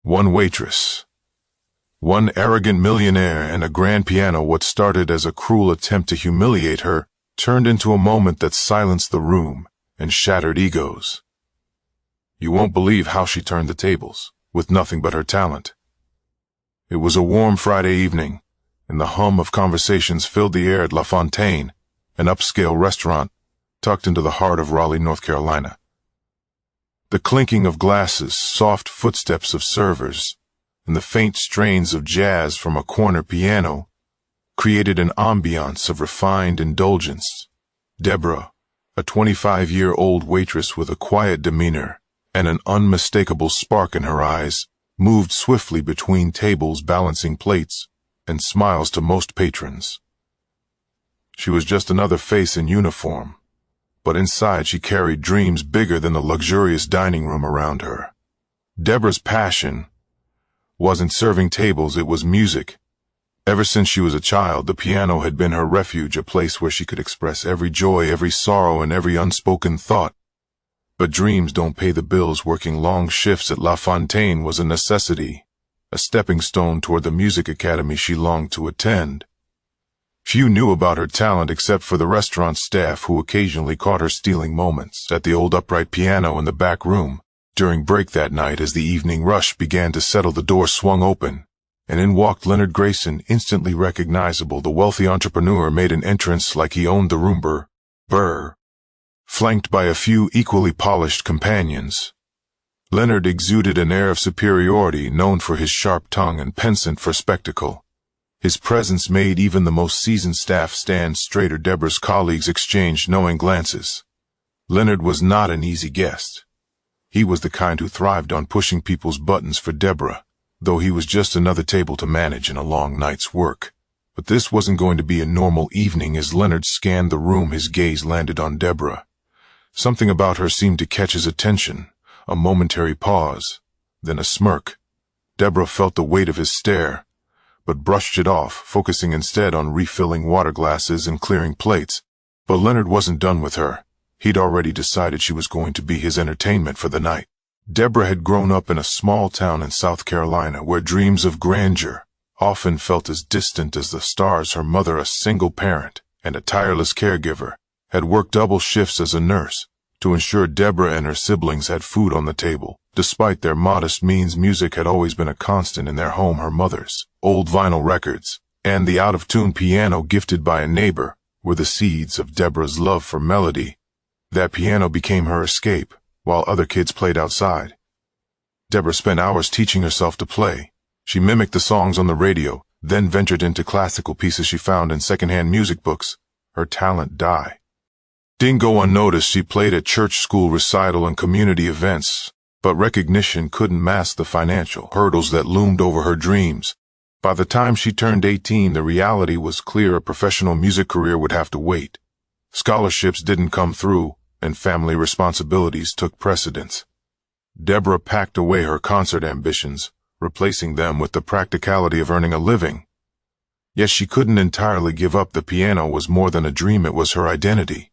One waitress, one arrogant millionaire, and a grand piano. What started as a cruel attempt to humiliate her turned into a moment that silenced the room and shattered egos. You won't believe how she turned the tables, with nothing but her talent. It was a warm Friday evening, and the hum of conversations filled the air at La Fontaine, an upscale restaurant tucked into the heart of Raleigh, North Carolina. The clinking of glasses, soft footsteps of servers, and the faint strains of jazz from a corner piano created an ambiance of refined indulgence. Deborah, a 25-year-old waitress with a quiet demeanor and an unmistakable spark in her eyes, moved swiftly between tables, balancing plates and smiles to most patrons. She was just another face in uniform, but inside she carried dreams bigger than the luxurious dining room around her. Deborah's passion wasn't serving tables, it was music. Ever since she was a child, the piano had been her refuge, a place where she could express every joy, every sorrow, and every unspoken thought. But dreams don't pay the bills. Working long shifts at La Fontaine was a necessity, a stepping stone toward the music academy she longed to attend. Few knew about her talent except for the restaurant staff, who occasionally caught her stealing moments at the old upright piano in the back room. During break that night, as the evening rush began to settle, the door swung open, and in walked Leonard Grayson, instantly recognizable. The wealthy entrepreneur made an entrance like he owned the room. Burr, flanked by a few equally polished companions. Leonard exuded an air of superiority, known for his sharp tongue and penchant for spectacle. His presence made even the most seasoned staff stand straighter. Deborah's colleagues exchanged knowing glances. Leonard was not an easy guest. He was the kind who thrived on pushing people's buttons for Deborah, though he was just another table to manage in a long night's work. But this wasn't going to be a normal evening. As Leonard scanned the room, his gaze landed on Deborah. Something about her seemed to catch his attention. A momentary pause, then a smirk. Deborah felt the weight of his stare, but brushed it off, focusing instead on refilling water glasses and clearing plates. But Leonard wasn't done with her. He'd already decided she was going to be his entertainment for the night. Deborah had grown up in a small town in South Carolina where dreams of grandeur often felt as distant as the stars. Her mother, a single parent and a tireless caregiver, had worked double shifts as a nurse to ensure Deborah and her siblings had food on the table. Despite their modest means, music had always been a constant in their home. Her mother's old vinyl records and the out-of-tune piano gifted by a neighbor were the seeds of Deborah's love for melody. That piano became her escape, while other kids played outside. Deborah spent hours teaching herself to play. She mimicked the songs on the radio, then ventured into classical pieces she found in secondhand music books. Her talent didn't go unnoticed. She played at church, school recital, and community events, but recognition couldn't mask the financial hurdles that loomed over her dreams. By the time she turned 18, the reality was clear: a professional music career would have to wait. Scholarships didn't come through, and family responsibilities took precedence. Deborah packed away her concert ambitions, replacing them with the practicality of earning a living. Yet she couldn't entirely give up. The piano was more than a dream, it was her identity.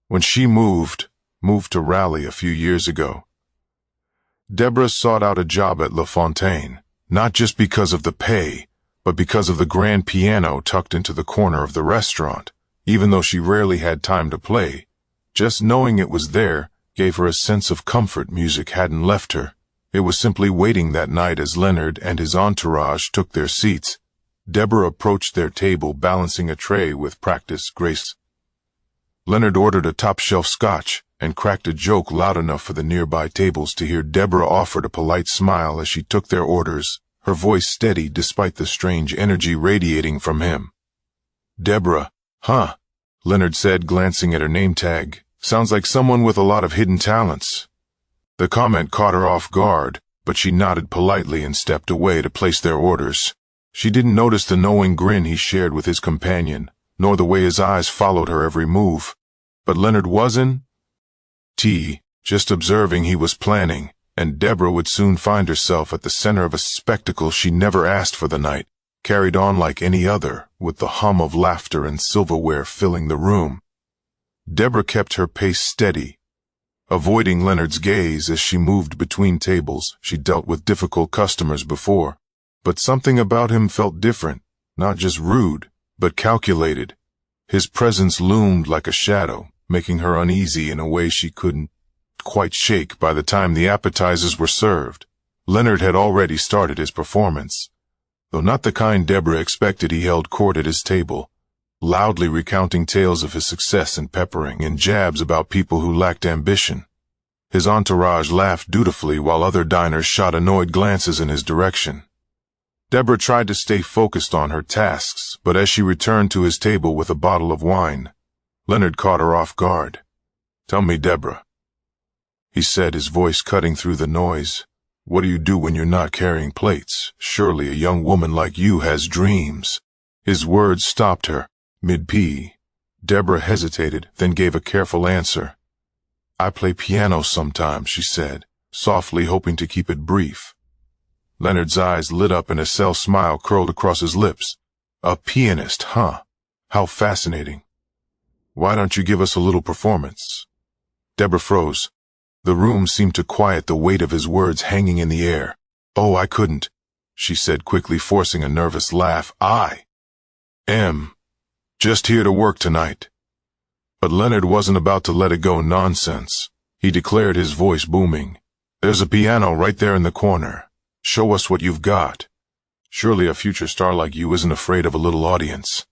When she moved to Raleigh a few years ago, Deborah sought out a job at La Fontaine, not just because of the pay, but because of the grand piano tucked into the corner of the restaurant. Even though she rarely had time to play, just knowing it was there gave her a sense of comfort. Music hadn't left her. It was simply waiting. That night, as Leonard and his entourage took their seats, Deborah approached their table, balancing a tray with practiced grace. Leonard ordered a top-shelf scotch and cracked a joke loud enough for the nearby tables to hear. Deborah offered a polite smile as she took their orders, her voice steady despite the strange energy radiating from him. "Deborah, huh?" Leonard said, glancing at her name tag. "Sounds like someone with a lot of hidden talents." The comment caught her off guard, but she nodded politely and stepped away to place their orders. She didn't notice the knowing grin he shared with his companion, nor the way his eyes followed her every move. But Leonard wasn't just observing, he was planning, and Deborah would soon find herself at the center of a spectacle she never asked for. The night carried on like any other, with the hum of laughter and silverware filling the room. Deborah kept her pace steady, avoiding Leonard's gaze as she moved between tables. She dealt with difficult customers before, but something about him felt different, not just rude, but calculated. His presence loomed like a shadow, making her uneasy in a way she couldn't quite shake. By the time the appetizers were served, Leonard had already started his performance. Though not the kind Deborah expected, he held court at his table, loudly recounting tales of his success and peppering in jabs about people who lacked ambition. His entourage laughed dutifully while other diners shot annoyed glances in his direction. Deborah tried to stay focused on her tasks, but as she returned to his table with a bottle of wine, Leonard caught her off guard. "Tell me, Deborah," he said, his voice cutting through the noise. "What do you do when you're not carrying plates? Surely a young woman like you has dreams." His words stopped her, mid-pee. Deborah hesitated, then gave a careful answer. "I play piano sometimes," she said, softly, hoping to keep it brief. Leonard's eyes lit up and a sell smile curled across his lips. "A pianist, huh? How fascinating. Why don't you give us a little performance?" Deborah froze. The room seemed to quiet, the weight of his words hanging in the air. "Oh, I couldn't," she said quickly, forcing a nervous laugh. "I am just here to work tonight." But Leonard wasn't about to let it go. "Nonsense," he declared, his voice booming. "There's a piano right there in the corner. Show us what you've got. Surely a future star like you isn't afraid of a little audience."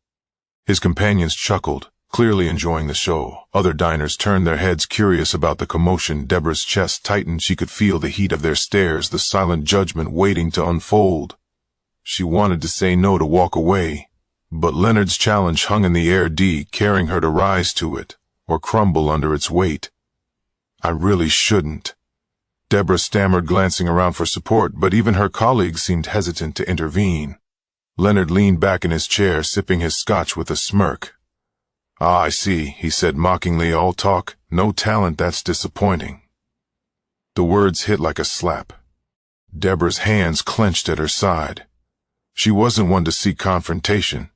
His companions chuckled, clearly enjoying the show. Other diners turned their heads, curious about the commotion. Deborah's chest tightened. She could feel the heat of their stares, the silent judgment waiting to unfold. She wanted to say no, to walk away, but Leonard's challenge hung in the air, carrying her to rise to it or crumble under its weight. "I really shouldn't," Deborah stammered, glancing around for support, but even her colleagues seemed hesitant to intervene. Leonard leaned back in his chair, sipping his scotch with a smirk. "Ah, I see," he said mockingly. "All talk, no talent, that's disappointing." The words hit like a slap. Deborah's hands clenched at her side. She wasn't one to seek confrontation,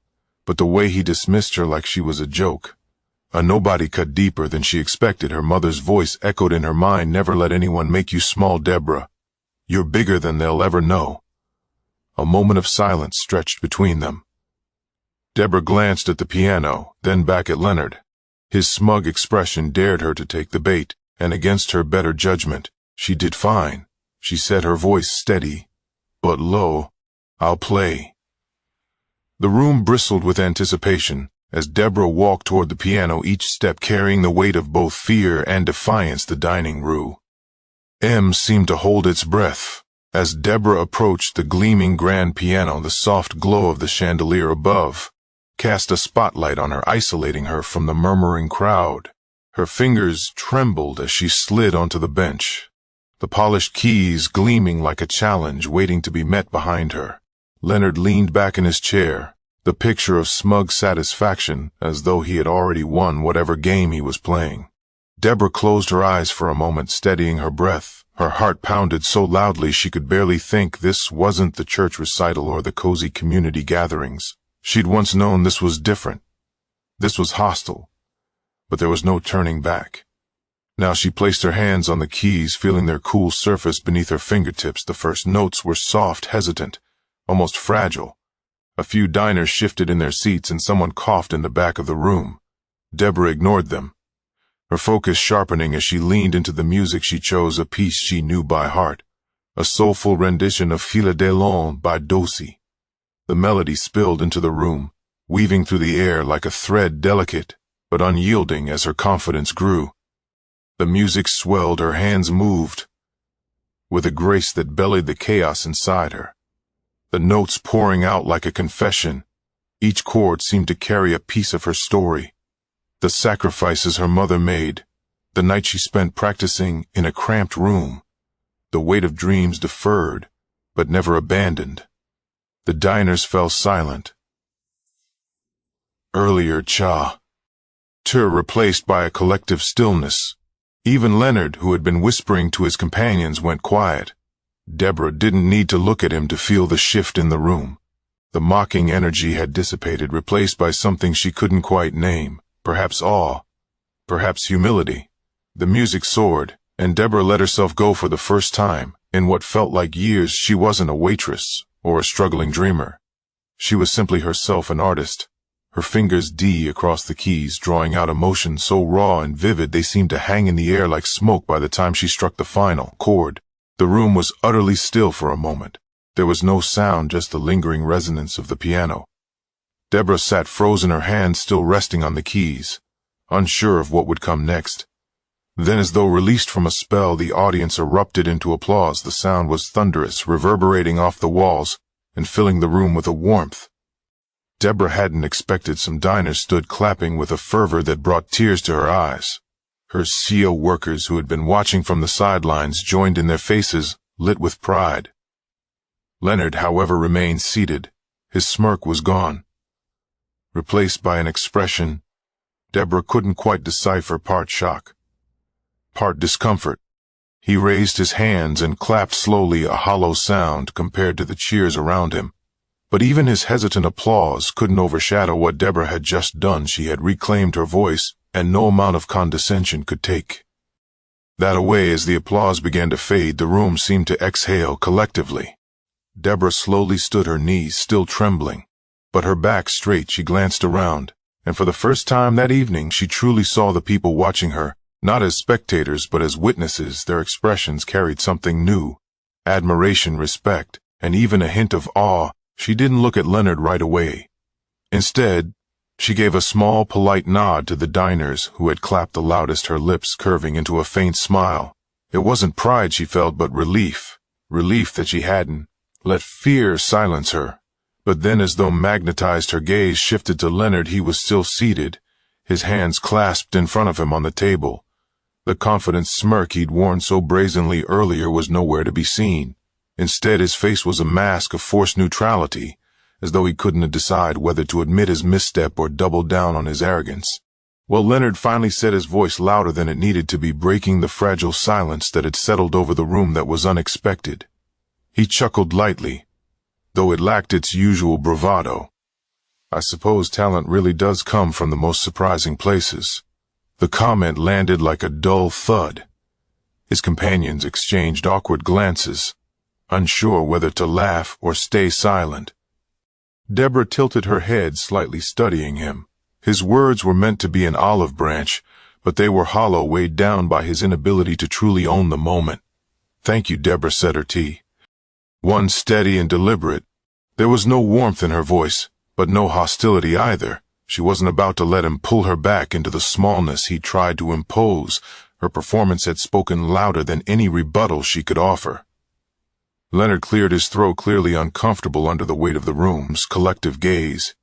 but the way he dismissed her like she was a joke, a nobody, cut deeper than she expected. Her mother's voice echoed in her mind. "Never let anyone make you small, Deborah. You're bigger than they'll ever know." A moment of silence stretched between them. Deborah glanced at the piano, then back at Leonard. His smug expression dared her to take the bait, and against her better judgment, she did fine. She said, her voice steady but low, "I'll play." The room bristled with anticipation as Deborah walked toward the piano, each step carrying the weight of both fear and defiance. The dining room seemed to hold its breath. As Deborah approached the gleaming grand piano, the soft glow of the chandelier above cast a spotlight on her, isolating her from the murmuring crowd. Her fingers trembled as she slid onto the bench, the polished keys gleaming like a challenge waiting to be met behind her. Leonard leaned back in his chair, the picture of smug satisfaction, as though he had already won whatever game he was playing. Deborah closed her eyes for a moment, steadying her breath. Her heart pounded so loudly she could barely think. This wasn't the church recital or the cozy community gatherings she'd once known. This was different. This was hostile. But there was no turning back. Now she placed her hands on the keys, feeling their cool surface beneath her fingertips. The first notes were soft, hesitant, almost fragile. A few diners shifted in their seats and someone coughed in the back of the room. Deborah ignored them, her focus sharpening as she leaned into the music. She chose a piece she knew by heart, a soulful rendition of Fila de Lune by Dossi. The melody spilled into the room, weaving through the air like a thread, delicate but unyielding as her confidence grew. The music swelled, her hands moved with a grace that belied the chaos inside her, the notes pouring out like a confession. Each chord seemed to carry a piece of her story. The sacrifices her mother made, the night she spent practicing in a cramped room, the weight of dreams deferred but never abandoned. The diners fell silent. Earlier cha-tur replaced by a collective stillness. Even Leonard, who had been whispering to his companions, went quiet. Deborah didn't need to look at him to feel the shift in the room. The mocking energy had dissipated, replaced by something she couldn't quite name. Perhaps awe, perhaps humility. The music soared, and Deborah let herself go for the first time. In what felt like years, she wasn't a waitress or a struggling dreamer. She was simply herself, an artist. Her fingers across the keys, drawing out emotions so raw and vivid they seemed to hang in the air like smoke by the time she struck the final chord. The room was utterly still for a moment. There was no sound, just the lingering resonance of the piano. Deborah sat frozen, her hands still resting on the keys, unsure of what would come next. Then, as though released from a spell, the audience erupted into applause. The sound was thunderous, reverberating off the walls and filling the room with a warmth Deborah hadn't expected. Some diners stood clapping with a fervor that brought tears to her eyes. Her CO workers, who had been watching from the sidelines, joined in, their faces lit with pride. Leonard, however, remained seated. His smirk was gone, replaced by an expression Deborah couldn't quite decipher, part shock, part discomfort. He raised his hands and clapped slowly, a hollow sound compared to the cheers around him. But even his hesitant applause couldn't overshadow what Deborah had just done. She had reclaimed her voice, and no amount of condescension could take that away. As the applause began to fade, the room seemed to exhale collectively. Deborah slowly stood, her knees still trembling, but her back straight. She glanced around, and for the first time that evening she truly saw the people watching her, not as spectators but as witnesses. Their expressions carried something new: admiration, respect, and even a hint of awe. She didn't look at Leonard right away. Instead, she gave a small, polite nod to the diners who had clapped the loudest, her lips curving into a faint smile. It wasn't pride she felt, but relief that she hadn't let fear silence her. But then, as though magnetized, her gaze shifted to Leonard. He was still seated, his hands clasped in front of him on the table. The confident smirk he'd worn so brazenly earlier was nowhere to be seen. Instead, his face was a mask of forced neutrality, as though he couldn't decide whether to admit his misstep or double down on his arrogance. Well, Leonard finally said, his voice louder than it needed to be, breaking the fragile silence that had settled over the room. That was unexpected. He chuckled lightly, though it lacked its usual bravado. "I suppose talent really does come from the most surprising places." The comment landed like a dull thud. His companions exchanged awkward glances, unsure whether to laugh or stay silent. Deborah tilted her head slightly, studying him. His words were meant to be an olive branch, but they were hollow, weighed down by his inability to truly own the moment. "Thank you," Deborah said, her tea one steady and deliberate. There was no warmth in her voice, but no hostility either. She wasn't about to let him pull her back into the smallness he tried to impose. Her performance had spoken louder than any rebuttal she could offer. Leonard cleared his throat, clearly uncomfortable under the weight of the room's collective gaze.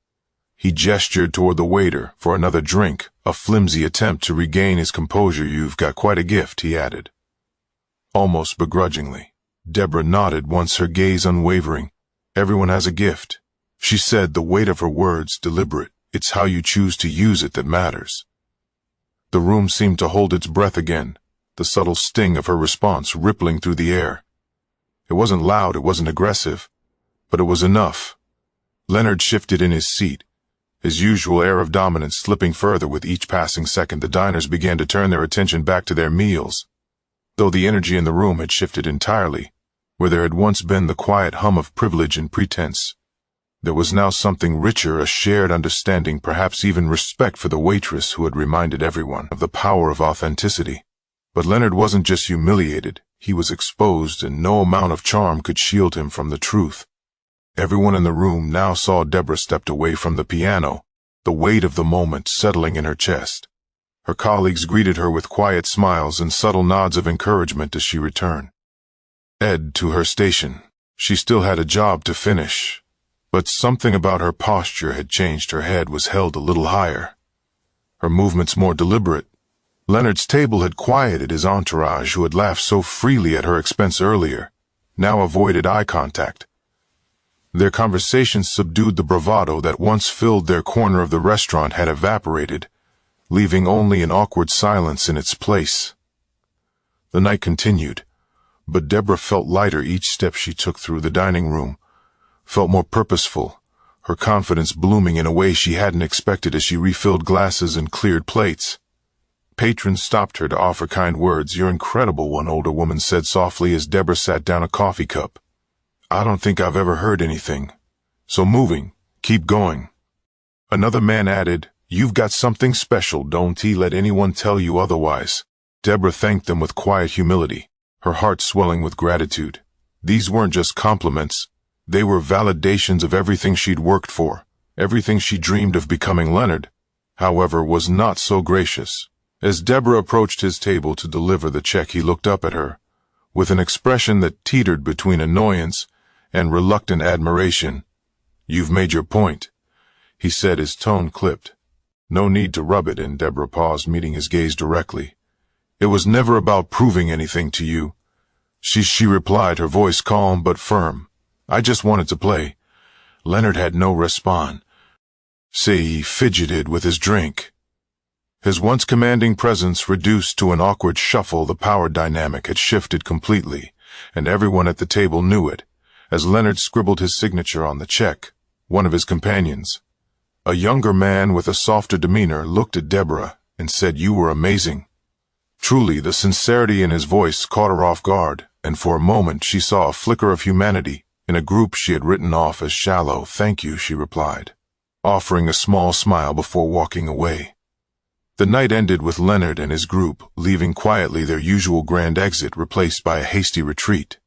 He gestured toward the waiter for another drink, a flimsy attempt to regain his composure. "You've got quite a gift," he added, almost begrudgingly. Deborah nodded, once her gaze unwavering. "Everyone has a gift," she said, the weight of her words deliberate. "It's how you choose to use it that matters." The room seemed to hold its breath again, the subtle sting of her response rippling through the air. It wasn't loud, it wasn't aggressive, but it was enough. Leonard shifted in his seat, his usual air of dominance slipping further with each passing second. The diners began to turn their attention back to their meals, though the energy in the room had shifted entirely. Where there had once been the quiet hum of privilege and pretense, there was now something richer, a shared understanding, perhaps even respect for the waitress who had reminded everyone of the power of authenticity. But Leonard wasn't just humiliated, he was exposed, and no amount of charm could shield him from the truth. Everyone in the room now saw Deborah stepped away from the piano, the weight of the moment settling in her chest. Her colleagues greeted her with quiet smiles and subtle nods of encouragement as she returned to her station. She still had a job to finish, but something about her posture had changed. Her head was held a little higher, her movements more deliberate. Leonard's table had quieted. His entourage, who had laughed so freely at her expense earlier, now avoided eye contact. Their conversations subdued. The bravado that once filled their corner of the restaurant had evaporated, leaving only an awkward silence in its place. The night continued, but Deborah felt lighter each step she took through the dining room, felt more purposeful, her confidence blooming in a way she hadn't expected as she refilled glasses and cleared plates. Patrons stopped her to offer kind words. "You're incredible," one older woman said softly as Deborah sat down a coffee cup. "I don't think I've ever heard anything so moving. Keep going." Another man added, "You've got something special, don't let anyone tell you otherwise." Deborah thanked them with quiet humility, her heart swelling with gratitude. These weren't just compliments. They were validations of everything she'd worked for, everything she dreamed of becoming. Leonard, however, was not so gracious. As Deborah approached his table to deliver the check, he looked up at her, with an expression that teetered between annoyance and reluctant admiration. "You've made your point," he said, his tone clipped. "No need to rub it in." Deborah paused, meeting his gaze directly. "It was never about proving anything to you," she replied, her voice calm but firm. "I just wanted to play." Leonard had no response. He fidgeted with his drink. His once commanding presence reduced to an awkward shuffle. The power dynamic had shifted completely, and everyone at the table knew it. As Leonard scribbled his signature on the check, one of his companions, a younger man with a softer demeanor, looked at Deborah and said, "You were amazing." Truly, the sincerity in his voice caught her off guard, and for a moment she saw a flicker of humanity in a group she had written off as shallow. "Thank you," she replied, offering a small smile before walking away. The night ended with Leonard and his group leaving quietly, their usual grand exit replaced by a hasty retreat.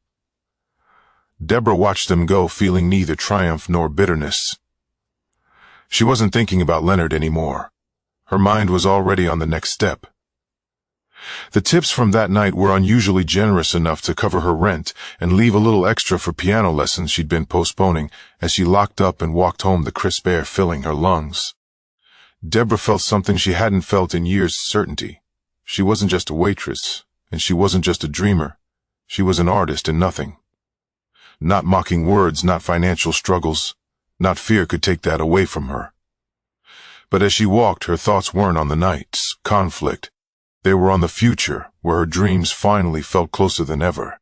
Deborah watched them go, feeling neither triumph nor bitterness. She wasn't thinking about Leonard anymore. Her mind was already on the next step. The tips from that night were unusually generous, enough to cover her rent and leave a little extra for piano lessons she'd been postponing. As she locked up and walked home, the crisp air filling her lungs, Deborah felt something she hadn't felt in years: certainty. She wasn't just a waitress, and she wasn't just a dreamer. She was an artist in nothing. Not mocking words, not financial struggles, not fear could take that away from her. But as she walked, her thoughts weren't on the night's conflict. They were on the future, where her dreams finally felt closer than ever.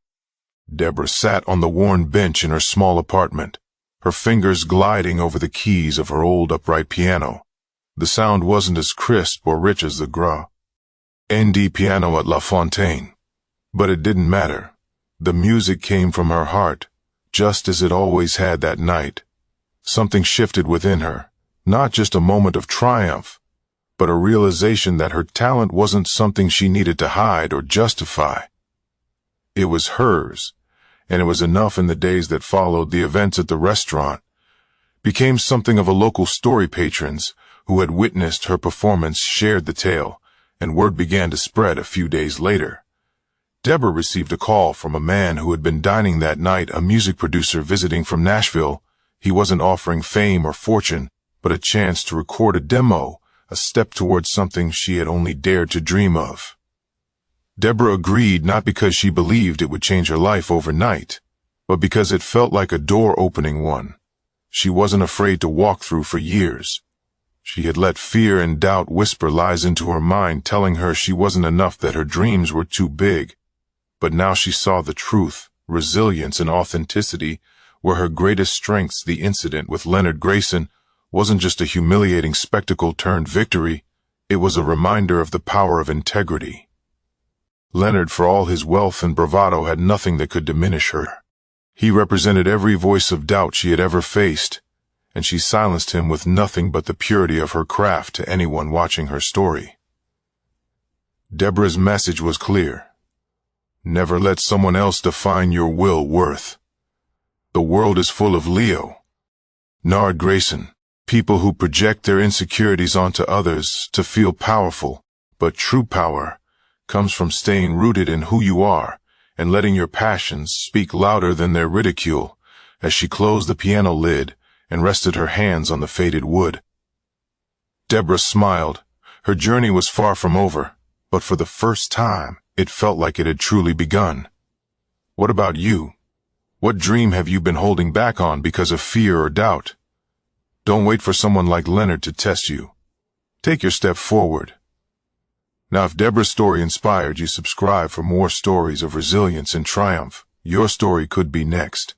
Deborah sat on the worn bench in her small apartment, her fingers gliding over the keys of her old upright piano. The sound wasn't as crisp or rich as the grand piano at La Fontaine, but it didn't matter. The music came from her heart, just as it always had that night. Something shifted within her, not just a moment of triumph, but a realization that her talent wasn't something she needed to hide or justify. It was hers, and it was enough. In the days that followed, the events at the restaurant became something of a local story. Patrons who had witnessed her performance shared the tale, and word began to spread. A few days later, Deborah received a call from a man who had been dining that night, a music producer visiting from Nashville. He wasn't offering fame or fortune, but a chance to record a demo, a step towards something she had only dared to dream of. Deborah agreed, not because she believed it would change her life overnight, but because it felt like a door-opening one she wasn't afraid to walk through for years. She had let fear and doubt whisper lies into her mind, telling her she wasn't enough, that her dreams were too big. But now she saw the truth. Resilience and authenticity were her greatest strengths. The incident with Leonard Grayson wasn't just a humiliating spectacle turned victory. It was a reminder of the power of integrity. Leonard, for all his wealth and bravado, had nothing that could diminish her. He represented every voice of doubt she had ever faced, and she silenced him with nothing but the purity of her craft. To anyone watching her story, Deborah's message was clear. Never let someone else define your worth. The world is full of Leonard Grayson, people who project their insecurities onto others to feel powerful, but true power comes from staying rooted in who you are and letting your passions speak louder than their ridicule. As she closed the piano lid and rested her hands on the faded wood, Deborah smiled. Her journey was far from over, but for the first time, it felt like it had truly begun. What about you? What dream have you been holding back on because of fear or doubt? Don't wait for someone like Leonard to test you. Take your step forward. Now, if Deborah's story inspired you, subscribe for more stories of resilience and triumph. Your story could be next.